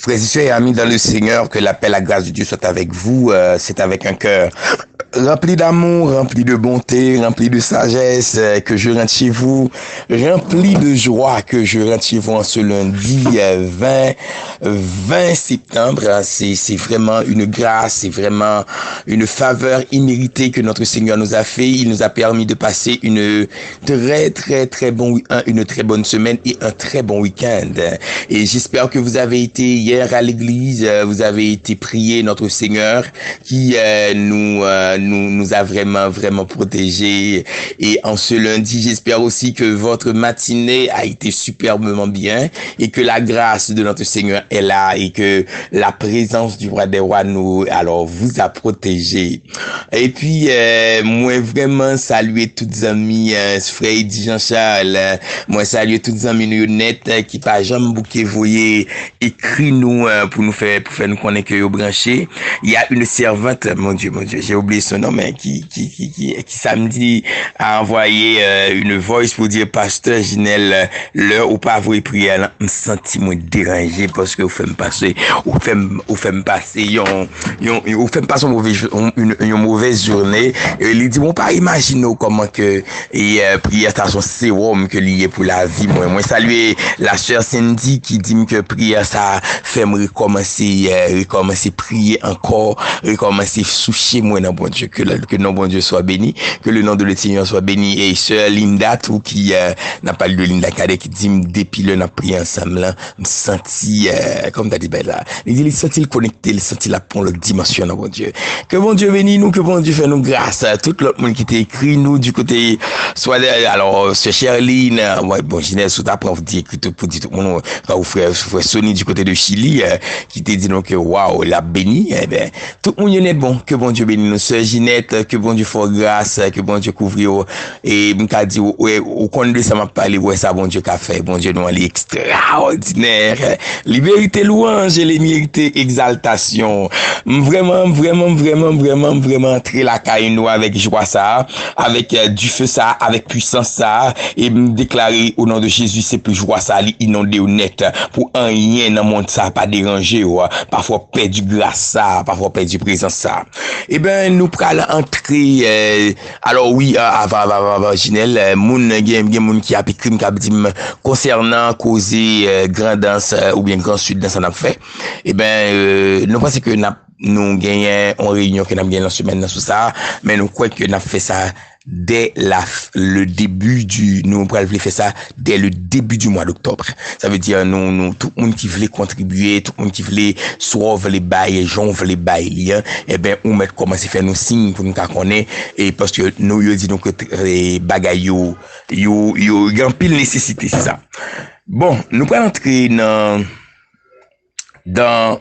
Frères et sœurs, amis dans le Seigneur, que la paix, la grâce de Dieu soit avec vous. C'est avec un cœur rempli d'amour, rempli de bonté, rempli de sagesse, que je rentre chez vous, rempli de joie, que je rentre chez vous en ce lundi 20 septembre. C'est vraiment une grâce, c'est vraiment une faveur imméritée que notre Seigneur nous a fait. Il nous a permis de passer une très bonne semaine et un très bon week-end. Et j'espère que vous avez été hier à l'église, vous avez été prié notre Seigneur qui nous a vraiment protégés. Et en ce lundi, j'espère aussi que votre matinée a été superbement bien et que la grâce de notre Seigneur est là et que la présence du roi des rois vous a protégé. Et puis, moi vraiment saluer toutes les amis, frère Jean-Charles, moi saluer toutes les amis net qui pas jamais bouquet voyer écrit nous pour faire nous connaître que yo branché. Il y a une servante, mon Dieu, j'ai oublié son nom, mais qui samedi a envoyé une voice pour dire pasteur Ginel, l'heure où pas vous prier, me senti moi dérangé parce que vous faites passer une mauvaise journée. Et il dit bon pas imaginer comment que prière ça son sérum que lié pour la vie. Moi saluer la sœur Cindy qui dit que prière ça fait me recommencer prier encore, recommencer soucier moi dans bon Dieu, que le nom bon Dieu soit béni, que le nom de le Seigneur soit béni. Et sœur Linda tout qui n'a pas lu de Linda Cadet qui dit depuis le n'a prié ensemble là, me senti comme t'as dit ben là, il dit il senti le connecté, il senti la pour l'autre dimension dans bon Dieu. Que bon Dieu bénisse nous, que bon Dieu fait nous grâce. Tout l'autre monde qui t'a écrit nous du côté soit alors ce Sherline, bon Ginès sous ta prof dit écrit pour dire tout le monde quand vous frère Sony du côté de Chili qui t'a dit donc waouh la béni, eh ben tout le monde est bon, que bon Dieu bénisse nous sœur Ginette, que bon Dieu fasse grâce, que bon Dieu couvre et m'ka dit au compte de ça m'a parlé ouais ça bon Dieu qu'a fait, bon Dieu nous est extraordinaire. Liberté louange et les mérité exaltation. Vraiment très la caille nous avec joie ça, avec du feu ça, avec puissance ça et me déclarer au nom de Jésus c'est plus joie ça inondé honnête pour un rien dans monde ça pas déranger parfois perdre du grâce ça, parfois perdre du présence ça. Et ben nous pral entrer alors oui avant Ginel moun moun qui a écrit qui a dit concernant causer grandance ou bien grand sud dans ça n'a fait. Et ben nous pensons que nous gagnons en réunion que nous gagné la semaine dans tout ça, mais nous croyons que nous fait ça dès le début nous pourrons faire ça dès le début du mois d'octobre. Ça veut dire nous tout le monde qui voulait contribuer, tout le monde qui voulait sauver les bails, jonver les bails, et ben on met commencer faire nos signes pour nous connaître et parce que nous yo dit donc que les bagailles yo grand pile nécessité c'est ça. Bon, nous allons entrer dans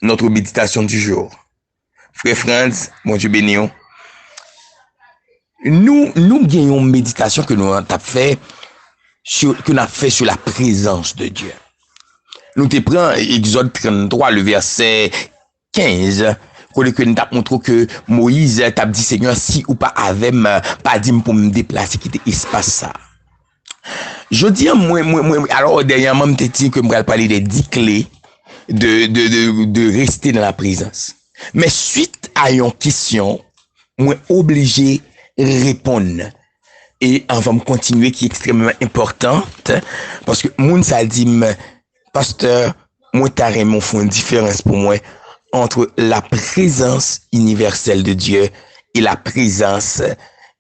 notre méditation du jour. Frère Franz, mon Dieu béni. Nous gagnons une méditation que nous avons fait sur la présence de Dieu. Nous te prenons Exode 33, le verset 15, que nous t'a montré que Moïse t'a dit Seigneur, si ou pas avec pas dit pour me déplacer, quitter espace ça. Je dis, moi, alors, dernièrement, je t'ai dit que je vais parler des 10 clés de rester dans la présence. Mais suite à une question, moi, obligé répondre. Et on va me continuer qui est extrêmement importante, parce que moun ça dit, pasteur, moi, t'as vraiment fait une différence pour moi entre la présence universelle de Dieu et la présence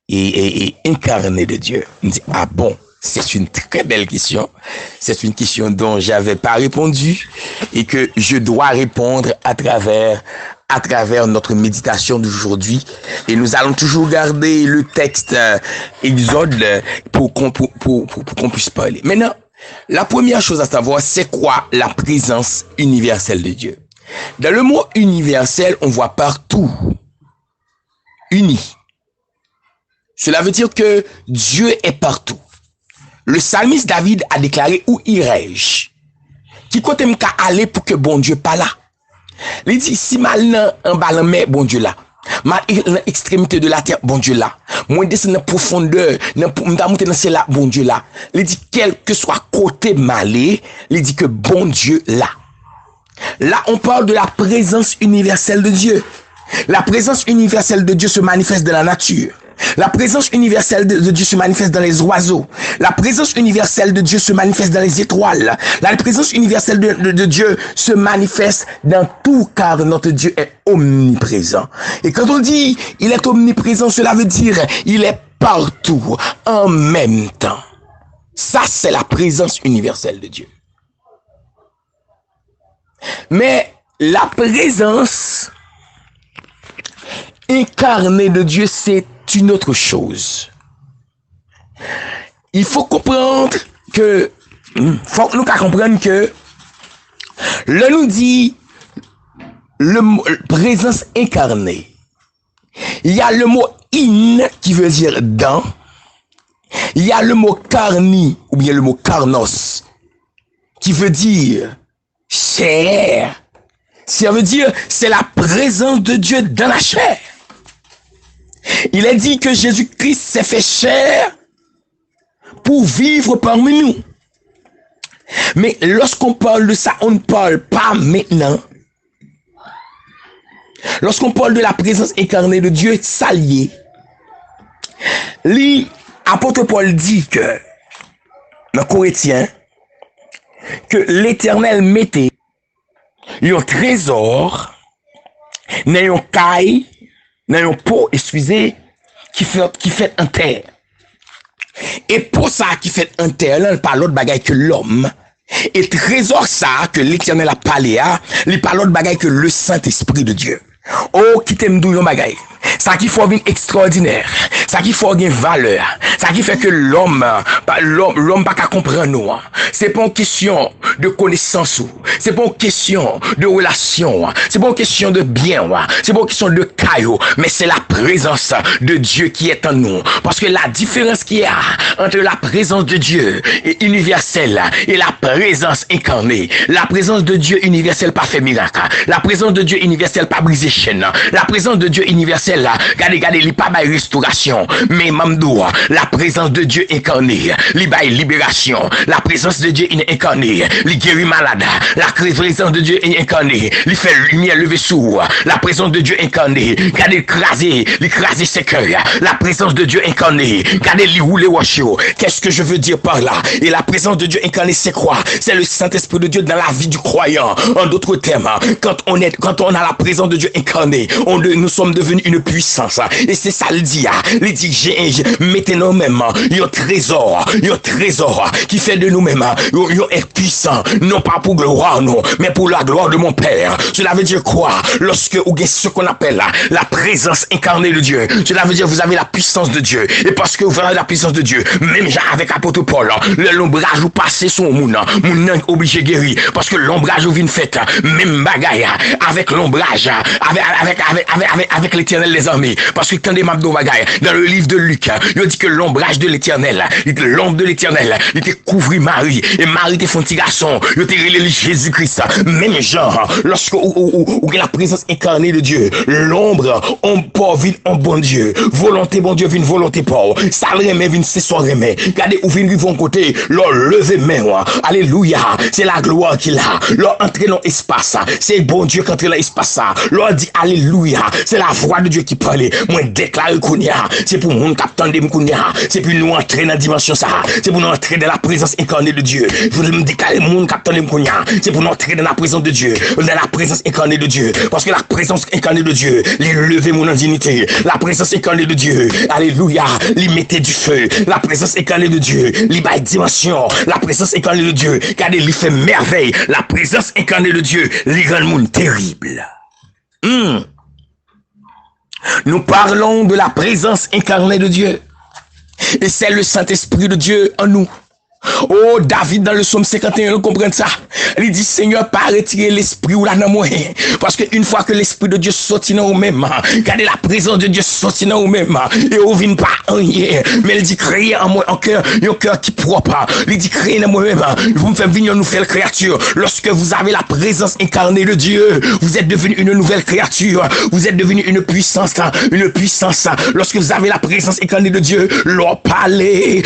et incarnée de Dieu. On dit, ah bon? C'est une très belle question. C'est une question dont j'avais pas répondu et que je dois répondre à travers notre méditation d'aujourd'hui. Et nous allons toujours garder le texte Exode pour qu'on puisse parler. Maintenant, la première chose à savoir, c'est quoi la présence universelle de Dieu? Dans le mot universel, on voit partout uni. Cela veut dire que Dieu est partout. Le psalmiste David a déclaré où irai-je? Qui côté m'ka aller pour que bon Dieu pas là? Il dit si mal en bas la mer bon Dieu là. Mal dans extrémité de la terre bon Dieu là. Moi descendre dans profondeur, m'ta monter dans ciel là bon Dieu là. Il dit quel que soit côté malé, il dit que bon Dieu là. Là, on parle de la présence universelle de Dieu. La présence universelle de Dieu se manifeste dans la nature. La présence universelle de Dieu se manifeste dans les oiseaux. La présence universelle de Dieu se manifeste dans les étoiles. La présence universelle de Dieu se manifeste dans tout, car notre Dieu est omniprésent. Et quand on dit il est omniprésent, cela veut dire il est partout en même temps. Ça, c'est la présence universelle de Dieu. Mais la présence incarnée de Dieu, c'est une autre chose. Il faut comprendre que, là nous dit le mot présence incarnée. Il y a le mot in qui veut dire dans. Il y a le mot carni ou bien le mot carnos qui veut dire chair. Ça veut dire c'est la présence de Dieu dans la chair. Il est dit que Jésus-Christ s'est fait chair pour vivre parmi nous. Mais lorsqu'on parle de ça, on ne parle pas maintenant. Lorsqu'on parle de la présence incarnée de Dieu, ça lié. L'apôtre Paul dit que, dans Corinthiens, que l'Éternel mettait un trésor dans un caille, dans un pot, excusez, qui fait en terre. Et pour ça qui fait en terre, là, il parle l'autre bagaille que l'homme. Et trésor ça que l'Éternel a parlé, il parle l'autre bagaille que le Saint-Esprit de Dieu. Oh, qui t'aime d'où yon bagaille. Ça qui fait une extraordinaire. Ça qui fait une valeur. Ça qui fait que l'homme pas qu'à comprendre nous. C'est pas une question de connaissance. C'est pas une question de relation. C'est pas une question de bien. C'est pas une question de caillou. Mais c'est la présence de Dieu qui est en nous. Parce que la différence qu'il y a entre la présence de Dieu et universelle et la présence incarnée. La présence de Dieu universelle pas fait miracle. La présence de Dieu universelle pas brisé chaîne. La présence de Dieu universelle là, regardez, il pas bail restauration, mais mamdou, la présence de Dieu incarné, il bail libération, la présence de Dieu incarné, il guérit malade, la présence de Dieu incarné, il fait lumière lever sourd, la présence de Dieu incarné, regardez l'écraser ses cœurs, la présence de Dieu incarné, regardez les rouler washio. Qu'est-ce que je veux dire par là? Et la présence de Dieu incarné, c'est quoi? C'est le Saint-Esprit de Dieu dans la vie du croyant. En d'autres termes, quand on a la présence de Dieu incarné, nous sommes devenus une puissance. Et c'est ça le dit. Il dit mettez nous-mêmes un trésor qui fait de nous-mêmes un puissant, non pas pour gloire non, mais pour la gloire de mon Père. Cela veut dire quoi? Lorsque vous avez ce qu'on appelle la présence incarnée de Dieu, cela veut dire vous avez la puissance de Dieu. Et parce que vous avez la puissance de Dieu, même avec apôtre Paul, l'ombrage vous passez sur mon monde obligé guéri, parce que l'ombrage vous vient fait même bagaille avec l'ombrage, avec l'Éternel des armées. Parce que quand des mabdo bagaille, dans le livre de Luc, il dit que l'ombrage de l'Éternel, l'ombre de l'Éternel, il était couvert Marie, et Marie était son petit garçon, il était relé Jésus-Christ. Même genre, lorsque ou la présence incarnée de Dieu, l'ombre, on pas vient en bon Dieu, volonté bon Dieu vient volonté pas, ça remet vient c'est son remet. Regardez où vient vivre côté, leur lever main, alléluia, c'est la gloire qu'il a, leur entrer dans l'espace, c'est bon Dieu qui entre dans l'espace, leur dit alléluia, c'est la voix de Dieu qui parle. Moi déclare Kounia, c'est pour mon capitaine de Kounia, c'est pour nous entrer dans la dimension ça, c'est pour nous entrer dans la présence incarnée de Dieu. Vous me déclarer mon capitaine de Kounia, c'est pour nous entrer dans la présence de Dieu, dans la présence incarnée de Dieu, parce que la présence incarnée de Dieu, les lever mon indignité, la présence incarnée de Dieu, alléluia, les mettez du feu, la présence incarnée de Dieu, les bail dimension, la présence incarnée de Dieu, car il fait merveille, la présence incarnée de Dieu, les rend monde terrible. Nous parlons de la présence incarnée de Dieu. Et c'est le Saint-Esprit de Dieu en nous. Oh, David, dans le psaume 51, on comprend ça. Il dit, Seigneur, pas retirer l'esprit ou la dans moi. Parce que une fois que l'esprit de Dieu sortit dans vous-même, regardez la présence de Dieu sortit dans vous-même, et vous ne pas rien. Mais il dit, créer en moi un cœur qui propre. Il dit, créer dans moi-même. Vous me faites venir une nouvelle créature. Lorsque vous avez la présence incarnée de Dieu, vous êtes devenu une nouvelle créature. Vous êtes devenu une puissance. Lorsque vous avez la présence incarnée de Dieu, leur parler,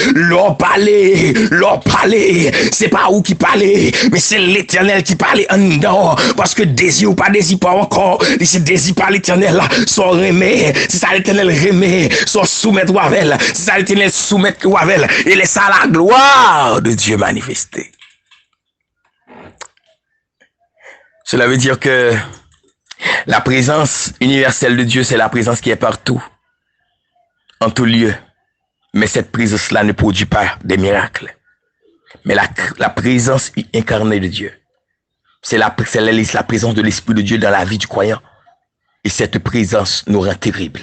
leur parler, c'est pas où qui parler, mais c'est l'Éternel qui parle en dedans, parce que désir ou pas désir pas encore, c'est désir par l'Éternel là, soit remet, c'est ça l'Éternel remet, soit soumettre ou avec, c'est ça l'Éternel soumettre ou avec, et laisse ça la gloire de Dieu manifester. Cela veut dire que la présence universelle de Dieu, c'est la présence qui est partout, en tout lieu. Mais cette présence-là ne produit pas des miracles. Mais la présence incarnée de Dieu, c'est la présence de l'Esprit de Dieu dans la vie du croyant. Et cette présence nous rend terrible,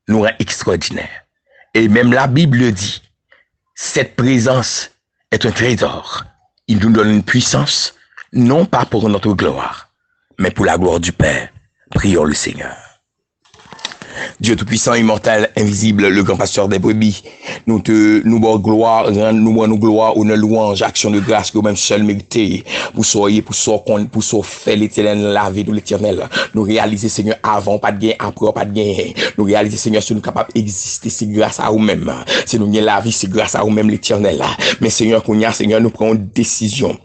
nous rend extraordinaire. Et même la Bible dit, cette présence est un trésor. Il nous donne une puissance, non pas pour notre gloire, mais pour la gloire du Père. Prions le Seigneur. Dieu tout-puissant, immortel, invisible, le grand pasteur des brebis, nous bon gloire, nous gloire, honneur, louange, action de grâce que vous-même seul méritez, pour soyez, pour faire l'Éternel, la vie de l'Éternel, nous réaliser, Seigneur, avant, pas de gain, après, pas de gain, nous réaliser, Seigneur, si nous capables d'exister, c'est grâce à vous-même, si nous gagnons la vie, c'est grâce à vous-même, l'Éternel, mais Seigneur, Seigneur, nous prenons une décision.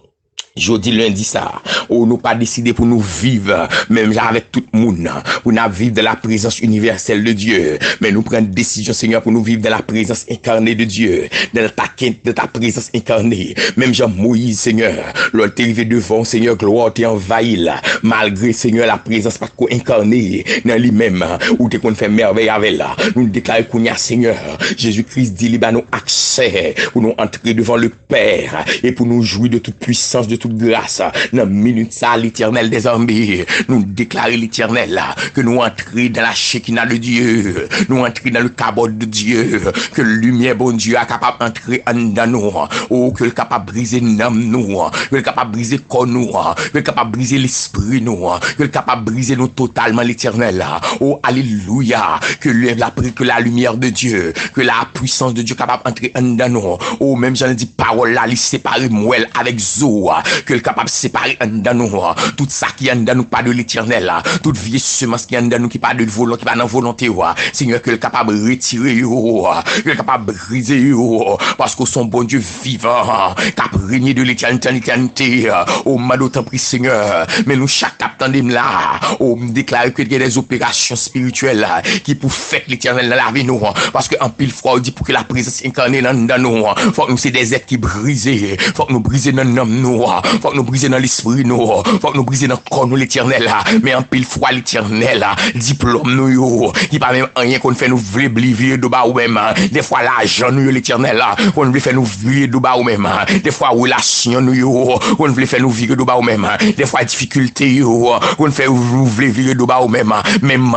Jeudi, lundi, ça, où nous pas décidé pour nous vivre, même avec tout le monde, pour nous vivre de la présence universelle de Dieu. Mais nous prenons décision, Seigneur, pour nous vivre de la présence incarnée de Dieu, de ta présence incarnée. Même Jean-Moïse, Seigneur, l'on t'est arrivé devant, Seigneur, gloire t'est envahi là, malgré, Seigneur, la présence pas incarnée dans lui-même, où t'es qu'on fait merveille avec là. Nous déclarons qu'on y a, Seigneur, Jésus-Christ dit, il nous accès pour nous entrer devant le Père et pour nous jouir de toute puissance, de toute grâce, dans minute ça, l'Éternel des armées, nous déclarer l'Éternel là, que nous entrons dans la Shekinah de Dieu, nous entrons dans le cabot de Dieu, que la lumière, bon Dieu, est capable d'entrer dans nous, oh, que le capable de briser nous, que le capable de briser corps nous, que le capable de briser l'esprit nous, que le capable de briser nous totalement l'Éternel là, oh, alléluia, que la lumière de Dieu, que la puissance de Dieu capable d'entrer dans nous, oh, même j'en ai dit parole là, il sépare moi avec Zo, que le capable de séparer dans nous, tout ça qui est dans nous, pas de l'Éternel, toute vieille semence qui est dans nous, qui pas de volonté, qui pas dans volonté, Seigneur, que le capable de retirer, que le capable de briser, parce que son bon Dieu vivant, qui a régné de l'éternité, oh, m'a d'autant pris, Seigneur, mais nous, chaque captain là, oh, me déclare que il y a des opérations spirituelles, qui pour faire l'Éternel dans la vie, nous, parce que en pile froid, dit pour que la présence incarnée dans nous, faut que nous, c'est des êtres qui brisent, faut que nous briser dans nous, faut que nous briser dans l'esprit nous, faut que nous briser dans le corps nous l'Éternel là, mais en pile fois l'Éternel là, diplôme nous yo, qui pas même rien qu'on fait nous vle blivier de bas ou même, des fois l'argent nous l'Éternel là, qu'on veut faire nous virer de bas ou même, des fois relation nous yo, qu'on veut faire nous virer de bas ou même, des fois difficulté yo, qu'on fait nous virer de bas ou même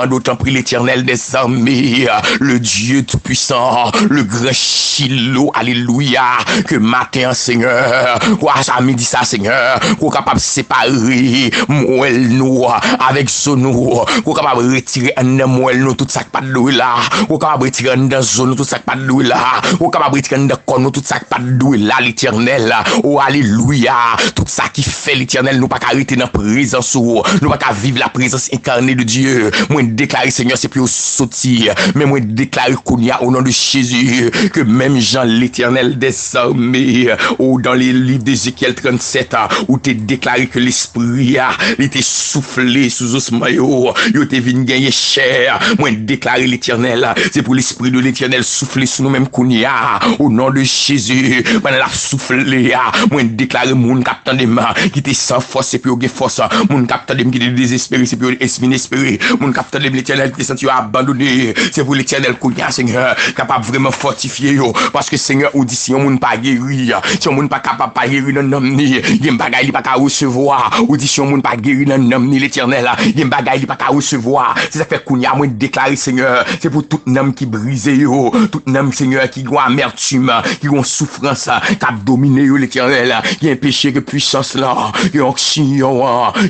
d'autant pris l'Éternel des armées, le Dieu tout puissant, le grand Shiloh, alléluia, que matin Seigneur, quoi ça midi ça Seigneur, qu'on capable de séparer moelle nous avec zone nous, qu'on capable de retirer en moelle nous tout ça pas de l'eau là, qu'on capable de retirer dans zone tout ça pas de l'eau là, qu'on capable de retirer dans corps nous tout ça pas de l'eau là l'Éternel, oh alléluia, tout ça qui fait l'Éternel nous pas arrêter dans présence nous pas vivre la présence incarnée de Dieu. Moi déclarer Seigneur c'est plus sortir, mais moi déclarer qu'on y a au nom de Jésus que même Jean l'Éternel des armées, ou dans les livres d'Ézéchiel 37 où t'es déclaré que l'esprit il était soufflé sous osman yo t'es venu gagner chair. Moi déclarer l'Éternel, c'est pour l'esprit de l'Éternel souffler sous nous même kounia au nom de Jésus. Pendant la souffler, moi déclarer moun captant de main qui était sans force et puis au force, moun captant de qui était désespéré c'est puis inespéré, moun captant de l'Éternel qui senti abandonné, c'est pour l'Éternel kounia Seigneur capable vraiment fortifier yo, parce que Seigneur ou dit si on moun pas guéri, si on moun pas capable pas guérir dans nom ni, gen bagay li pas ka recevoir, ou dit si on moun pas guéri dans nom ni l'Éternel, gen bagay li pas ka recevoir. C'est ça fait kounia moi déclarer Seigneur, c'est pour tout nom qui brisé yo, tout nom Seigneur qui gon amertume, qui gon souffrance, qui a dominé yo l'Éternel, qui a péché que puissance là, que oxygène,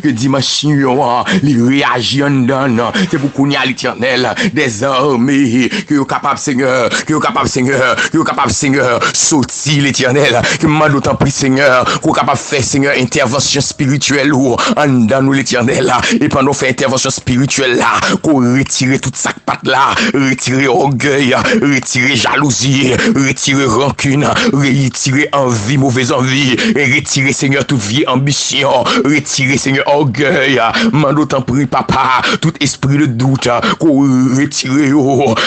que dimension, li réagit en dedans. C'est pour kounia l'Éternel des armées, que yo capable Seigneur, que yo capable Seigneur, que yo capable Seigneur, sorti l'Éternel, que m'a d'autant pris Seigneur, qu'on capable fait, Seigneur, intervention spirituelle ou dans nous l'Éternel là. Et pendant fait intervention spirituelle là, qu'on retire toute sa patte là, retirer orgueil, retirer jalousie, retirer rancune, retirer envie, mauvaise envie, et retirer, Seigneur, toute vieille ambition, retirer, Seigneur, orgueil, mando t'en prie, papa, tout esprit de doute, qu'on retire,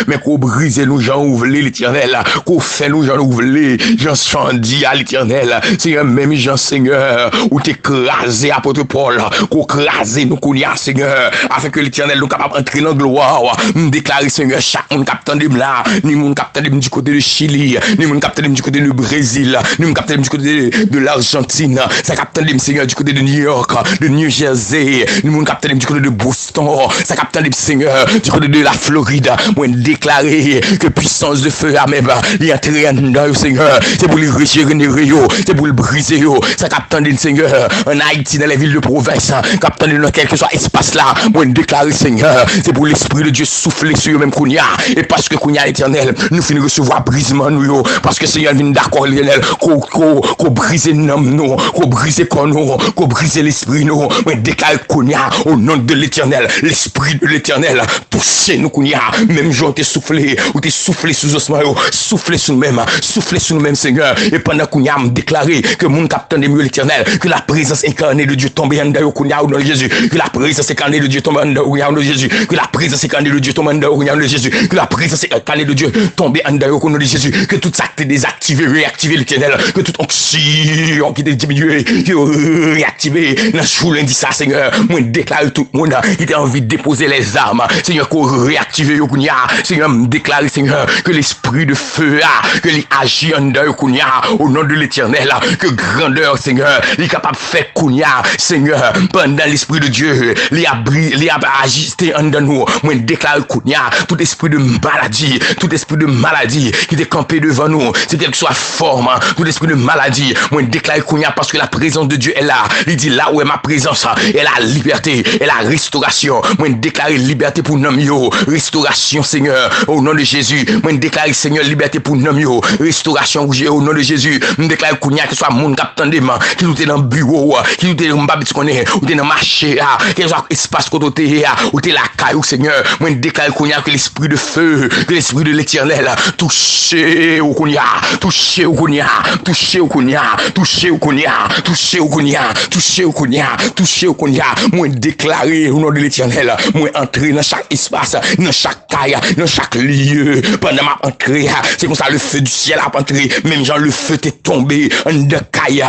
mais qu'on brise nous, gens ouvrés, l'Éternel, qu'on fait nous, gens ouvrés, gens chandis à l'Éternel, Seigneur, même gens, Seigneur, où t'écraser, apôtre Paul, qu'on crase nous, qu'on y a, Seigneur, afin que l'Éternel nous capable d'entrer dans la gloire, déclarer, Seigneur, chaque monde captant de là, ni monde captant du côté de Chili, ni monde captant du côté du Brésil, ni monde captant du côté de l'Argentine, ça captant Seigneur, du côté de New York, de New Jersey, ni monde captant du côté de Boston, ça captant Seigneur, du côté de la Floride, moi déclarer que puissance de feu à même, il y a très dans Seigneur, c'est pour les régénérer, c'est pour le briser, ça captant Seigneur, en Haïti, dans les villes de province, captant dans quel que soit espace là, moi déclarer Seigneur, c'est pour l'Esprit de Dieu souffler sur eux-mêmes Kounia, et parce que Kounia l'Éternel, nous finissons recevoir brisement nous, parce que Seigneur vient d'accord l'Éternel, qu'on brise nous, qu'on brise con nous, qu'on brise l'esprit nous, mais déclare Kounia, au nom de l'Éternel, l'Esprit de l'Éternel, touchez nous Kounia, même jour t'es soufflé, ou t'es soufflé sous osman, soufflé sous nous-mêmes, Seigneur, et pendant Kounia me déclarer que mon capitaine de mieux l'Éternel, que la présence incarnée de Dieu tombe en d'ailleurs Kounia au nom de Jésus, que la présence incarnée de Dieu tombe en d'ailleurs de Jésus, que la présence incarnée de Dieu tombe en d'ailleurs de Jésus, que la présence incarnée de Dieu tombe en d'ailleurs au nom de Jésus, que tout ça t'est désactivé, réactivé l'Éternel, que toute oxygène qui t'est diminué, qui est réactivé, dans ce jour lundi ça, Seigneur, moi déclare tout le monde qui a envie de déposer les armes, Seigneur, qu'on réactive Kounia, Seigneur, me déclare, Seigneur, que l'esprit de feu, que il agit en d'ailleurs Kounia, au nom de l'Éternel, que grandeur, Seigneur, il est capable de faire Kounia, Seigneur, pendant l'esprit de Dieu, il a agité en nous, moi déclare Kounia, tout esprit de maladie qui est campé devant nous, c'est quelle que soit forme, tout esprit de maladie, moi déclare Kounia parce que la présence de Dieu est là, il dit là où est ma présence, et la liberté, et la restauration, moi déclare liberté pour nous, restauration Seigneur, au nom de Jésus, moi déclare Seigneur liberté pour nous, restauration au nom de Jésus, moi déclare Kounia que soit monde captant des mains, qui nous est dans le bureau, qui nous est dans le marché, qui soit espace côté, ou t'es la caille, Seigneur, moi déclare Kounia que l'esprit de feu, que l'esprit de l'Éternel, touchez au Kounia, touchez au Kounia, touchez au Kounia, touchez au Kounia, touchez au Kounia, touchez au Kounia, touchez au Kounia, moi déclarer au nom de l'Éternel, moi entrer dans chaque espace, dans chaque caille, dans chaque lieu, pendant ma entrée, c'est comme ça le feu du ciel a entré, même genre le feu t'est tombé, en de caille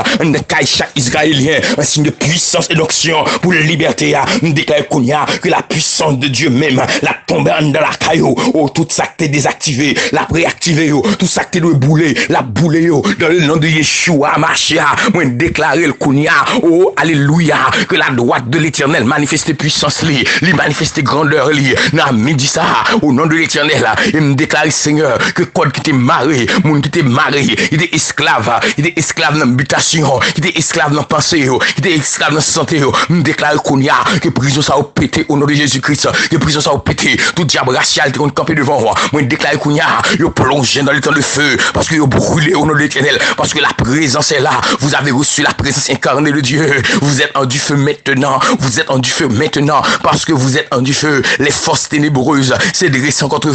chaque Israélien, un signe de puissance et d'onction pour la liberté, déclare Kounia que la puissance de Dieu même, la tombe dans la caillou, oh tout ça t'est désactivé, la préactivé, tout ça t'est bouler, la bouler, dans le nom de Yeshua, Machia, moi déclarer le Kounia, oh alléluia, que la droite de l'Éternel manifeste puissance li manifeste grandeur li, n'a midi ça, au nom de l'Éternel, et me déclare Seigneur, que code qui t'est marié, moun qui t'est marié, il est esclave dans l'habitation, il est esclave dans pensée, il est esclave dans santé, me déclare Kounia, que prison ça a pété au nom de Jésus-Christ, que prison ça a pété, tout diable racial qui est campé devant moi, moi déclare Kounia, il plongé dans le temps de feu, parce que il brûlé au nom de l'Éternel, parce que la présence est là, vous avez reçu la présence incarnée de Dieu, vous êtes en du feu maintenant, parce que vous êtes en du feu, les forces ténébreuses se dressant contre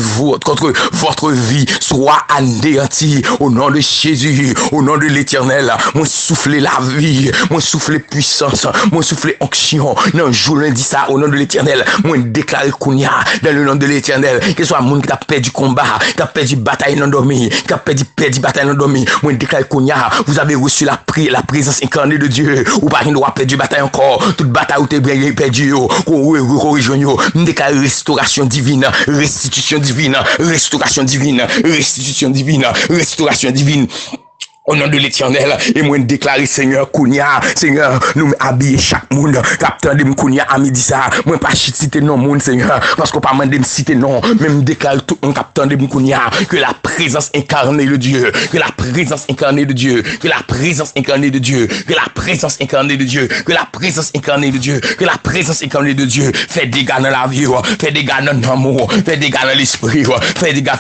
votre vie, soit anéanties, au nom de Jésus, au nom de l'Éternel, moi souffler la vie, moi souffler puissance, moi souffler onction, non, jour lundi ça, au nom de l'Éternel, moi déclarer Kounia, dans le nom de l'Éternel, que ce soit monde qui a perdu combat, qui a perdu bataille non dormi, qui a perdu bataille non dormi, moi déclarer Kounia, vous avez reçu la présence incarnée de Dieu, ou pas qu'il doit perdre bataille encore, toute bataille où t'es bien perdu, qu'on rejoigne, déclarer restauration divine, restitution divine, restauration divine, restitution divine, restauration divine. Au nom de l'Éternel, et moi déclarer Seigneur Kounia, Seigneur, nous habiller chaque monde, capteur de Kounia à midi ça, moi pas citer non monde Seigneur, parce qu'on pas mandé me citer non, même déclarer tout un capteur de Kounia, que la présence incarnée de Dieu, que la présence incarnée de Dieu, que la présence incarnée de Dieu, que la présence incarnée de Dieu, que la présence incarnée de Dieu, que la présence incarnée de Dieu, fait dégâts dans la vie, fait dégâts dans l'amour, fait dégâts dans l'esprit, fait dégâts,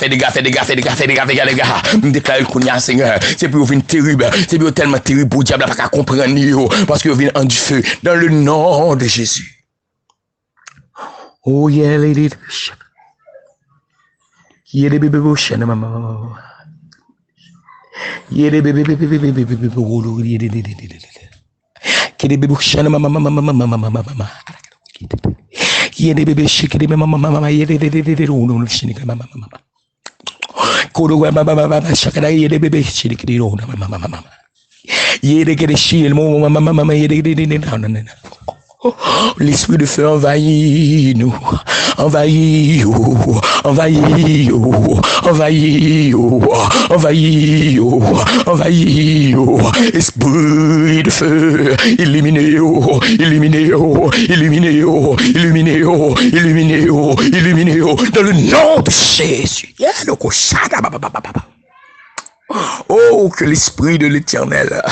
me déclarer Kounia Seigneur, c'est pour vous même terrible. C'est bien tellement terrible pour le diable, pas comprendre, parce que vient en du feu, dans le nom de Jésus. Oh yeah, lady. Yeah, the baby bush, mama. Yeah, the baby, Kid baby shana mama. Yeah, the baby shake it, mama. Yeah, the mama. Kodo mama shakada. Yeah, the baby shake it, mama. Yeah, they get a shield, mama. Yeah, they l'esprit de feu envahit nous, envahit, envahit, envahit, envahit, envahit, esprit de feu, illuminez, illuminez, illuminez, illuminez, illuminez, illuminez, dans le nom de Jésus. Oh, que l'esprit de l'Éternel,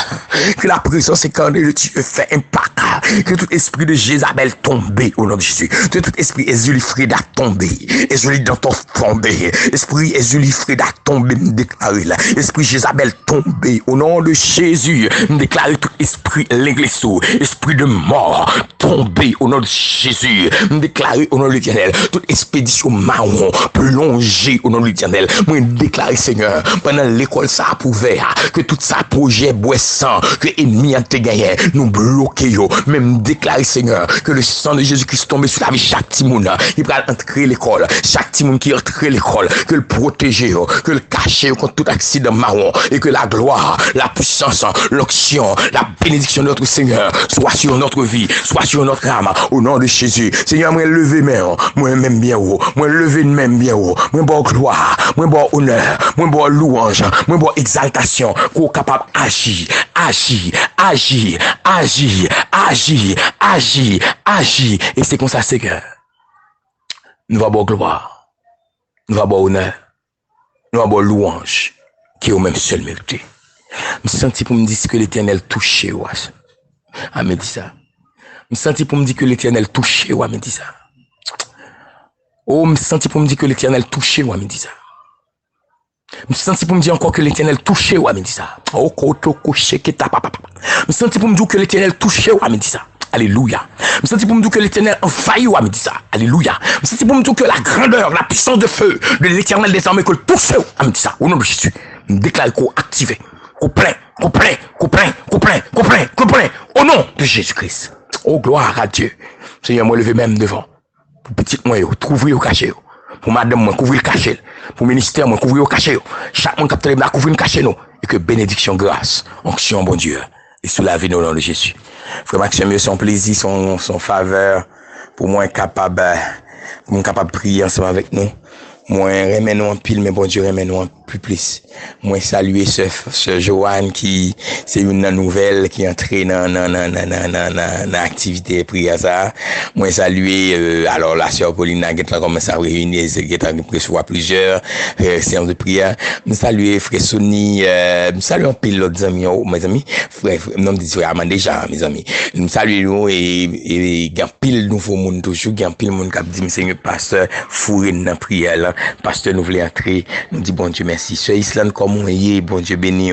que la présence incarnée de Dieu fait impact, que tout esprit de Jézabel tombe au nom de Jésus, que tout esprit Ezulifrida tombe, Ezulidantov tombe, esprit Ezulifrida tombe, me déclare là, esprit Jézabel tombe au nom de Jésus, me déclare tout esprit l'église, esprit de mort tombe au nom de Jésus, me déclare au nom de l'Éternel, toute expédition marron plongée au nom de l'Éternel, me déclare Seigneur, pendant l'école ça a prouvé que tout ça projet boissant que ennemi a te gagné nous bloquer yo même déclarer Seigneur que le sang de Jésus-Christ tombe sur la vie chaque timoun il va entrer l'école chaque timoun qui entre l'école que le protéger que le cacher contre tout accident marron et que la gloire la puissance l'onction la bénédiction de notre Seigneur soit sur notre vie soit sur notre âme au nom de Jésus. Seigneur, moi lever main moi même bien haut moi lever même bien haut moi bon gloire moi bon honneur moi bon louange moi bon exaltation qu'on capable agir et c'est comme ça c'est que nous va bon gloire nous va bon honneur nous va bon louange qui est au même seul mérité. Me senti pour me dire que l'Éternel touché ouais. Ah me dit ça. Me senti pour me dire que l'Éternel touché ouais me dit ça. Oh me senti pour me dire que l'Éternel touché ouais me dit ça. Me senti pour me dire encore que l'Éternel touché ouais me dit ça. Oh koto couché que ta papa. Me senti pour me dire que l'Éternel touché ouais me dit ça. Alléluia. Me senti pour me dire que l'Éternel envahit ouais me dit ça. Alléluia. Me senti pour me dire que la grandeur, la puissance de feu de l'Éternel des armées que le touché ouais me dit ça. Au nom de Jésus. Me déclare qu'on activé. Qu'on plein. Au nom de Jésus-Christ. Oh, gloire à Dieu. Seigneur, moi, lever même devant. Pour petit moi, couvrir au cachet. Pour madame, moi, couvrir le cachet. Pour ministère, moi, couvrir au cachet. Chaque monde qui a couvrir le cachet, nous. Et que bénédiction, grâce, onction, bon Dieu. Et sous la vie, au nom de Jésus. Frère Maxime, son plaisir, son faveur, pour moi, capable de prier ensemble avec nous. Moi, remets-nous en pile, mais bon Dieu, remets-nous en plus. Moi, saluer ce Joanne qui, c'est une nouvelle qui est entrée dans l'activité prière ça. Moi, saluer, alors, la sœur Pauline a commencé à réunir, a recevoir plusieurs, séances de prière. Me saluer frère Sonny, me saluer en pile l'autre amis, mes amis, frère, non, me dit frère déjà, mes amis. Me saluer nous et, gain pile nouveau monde toujours, gain pile monde qui dit, Seigneur, pasteur, fourré dans prière là. Pasteur nous voulons entrer, nous dit bon Dieu merci. Sœur Islande comme on est, bon Dieu béni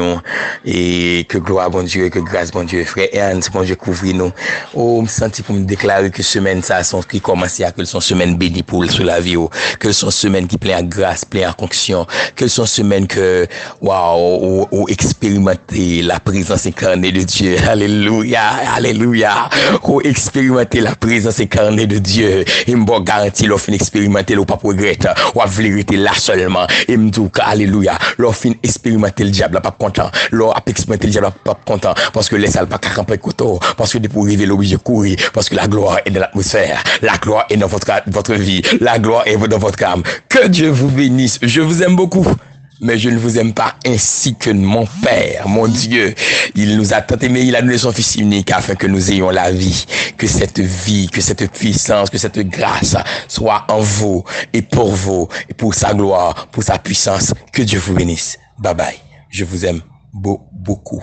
et que gloire bon Dieu, que grâce bon Dieu. Frère Ernst, bon Dieu couvre nous. Oh, me senti pour me déclarer que semaine ça sont qui commence à que sont semaine bénie pour sur la vie, que sont semaine qui plein à grâce, plein à conction, que sont semaine que waouh, ou expérimenter la présence incarnée de Dieu. Alléluia, alléluia. Ou expérimenter la présence incarnée de Dieu. Et me garantie l'offre expérimenter le pas regretter. Ou vérité là seulement et me dit alléluia leur fin expérimenter le diable pas content leur expérimenter le diable pas content parce que les salles pas camper coteau parce que pour arriver l'obligé courir parce que la gloire est dans l'atmosphère la gloire est dans votre vie la gloire est dans votre âme que Dieu vous bénisse je vous aime beaucoup mais je ne vous aime pas ainsi que mon Père, mon Dieu. Il nous a tant aimé, il a donné son Fils unique afin que nous ayons la vie, que cette puissance, que cette grâce soit en vous et pour sa gloire, pour sa puissance. Que Dieu vous bénisse. Bye bye. Je vous aime beaucoup.